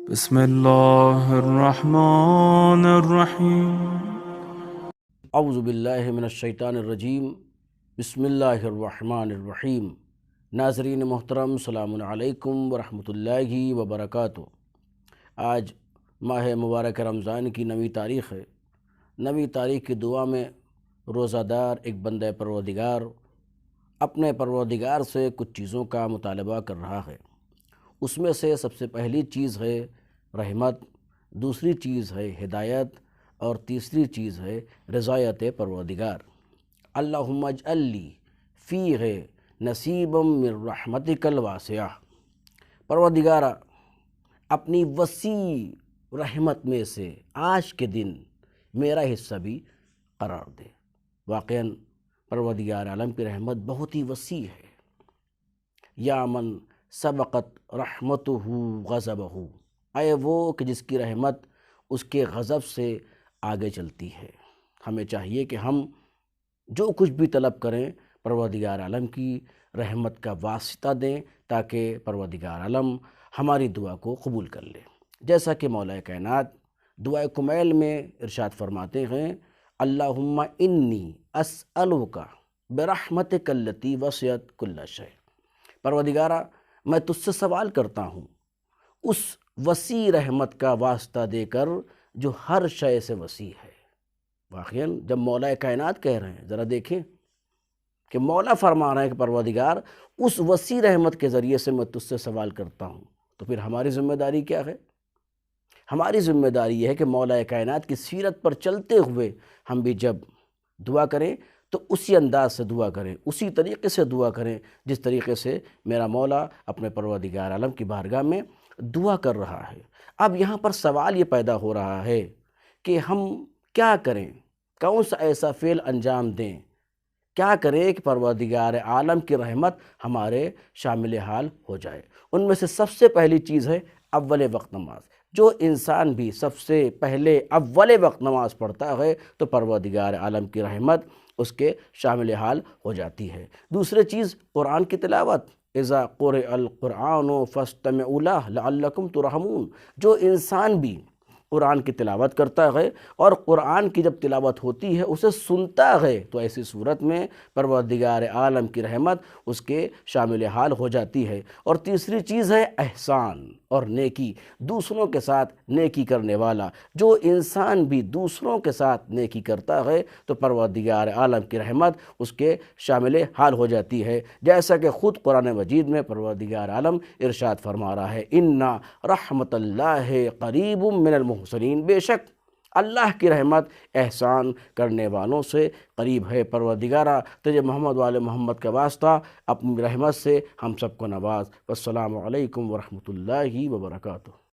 بسم اللہ الرحمن الرحیم۔ اعوذ باللہ من الشیطان الرجیم، بسم اللہ الرحمن الرحیم۔ ناظرین محترم، السلام علیکم ورحمۃ اللہ وبرکاتہ۔ آج ماہ مبارک رمضان کی 9ویں تاریخ ہے۔ 9ویں تاریخ کی دعا میں روزہ دار ایک بندہ پروردگار اپنے پروردگار سے کچھ چیزوں کا مطالبہ کر رہا ہے۔ اس میں سے سب سے پہلی چیز ہے رحمت، دوسری چیز ہے ہدایت، اور تیسری چیز ہے رضایت پروردگار۔ اللہم اجعل لی فیہ نصیبا من رحمتک الواسعہ۔ پروردگارا، اپنی وسیع رحمت میں سے آج کے دن میرا حصہ بھی قرار دے۔ واقعاً پروردگار عالم کی رحمت بہت ہی وسیع ہے۔ یا من سبقت رحمتہ غضبہ، اے وہ کہ جس کی رحمت اس کے غضب سے آگے چلتی ہے۔ ہمیں چاہیے کہ ہم جو کچھ بھی طلب کریں پروردگار عالم کی رحمت کا واسطہ دیں، تاکہ پروردگار عالم ہماری دعا کو قبول کر لے۔ جیسا کہ مولا کائنات دعائے کمیل میں ارشاد فرماتے ہیں، اللہم انی اسألک برحمتک التی وسعت کل شیء۔ پروردگارا، میں تجھ سے سوال کرتا ہوں اس وسیع رحمت کا واسطہ دے کر جو ہر شے سے وسیع ہے۔ واقعاً جب مولا کائنات کہہ رہے ہیں، ذرا دیکھیں کہ مولا فرما رہے ہیں کہ پروردگار اس وسیع رحمت کے ذریعے سے میں تجھ سے سوال کرتا ہوں، تو پھر ہماری ذمہ داری کیا ہے؟ ہماری ذمہ داری یہ ہے کہ مولا کائنات کی سیرت پر چلتے ہوئے ہم بھی جب دعا کریں تو اسی انداز سے دعا کریں، اسی طریقے سے دعا کریں جس طریقے سے میرا مولا اپنے پروردگار عالم کی بارگاہ میں دعا کر رہا ہے۔ اب یہاں پر سوال یہ پیدا ہو رہا ہے کہ ہم کیا کریں، کون سا ایسا فعل انجام دیں، کیا کریں کہ پروردگار عالم کی رحمت ہمارے شامل حال ہو جائے۔ ان میں سے سب سے پہلی چیز ہے اول وقت نماز۔ جو انسان بھی سب سے پہلے اول وقت نماز پڑھتا ہے تو پروردگار عالم کی رحمت اس کے شامل حال ہو جاتی ہے۔ دوسری چیز قرآن کی تلاوت، اذا قرئ القرآن فاستمعوا لہ لعلکم ترحمون۔ جو انسان بھی قرآن کی تلاوت کرتا ہے اور قرآن کی جب تلاوت ہوتی ہے اسے سنتا ہے تو ایسی صورت میں پروردگار عالم کی رحمت اس کے شامل حال ہو جاتی ہے۔ اور تیسری چیز ہے احسان اور نیکی، دوسروں کے ساتھ نیکی کرنے والا۔ جو انسان بھی دوسروں کے ساتھ نیکی کرتا ہے تو پروردگار عالم کی رحمت اس کے شامل حال ہو جاتی ہے، جیسا کہ خود قرآن مجید میں پروردگار عالم ارشاد فرما رہا ہے، اِنَّ رحمت اللہ قریب من المحسنین۔ بے شک اللہ کی رحمت احسان کرنے والوں سے قریب ہے۔ پروردگارہ، تجھے محمد والے محمد کا واسطہ اپنی رحمت سے ہم سب کو نواز۔ والسلام علیکم ورحمۃ اللہ وبرکاتہ۔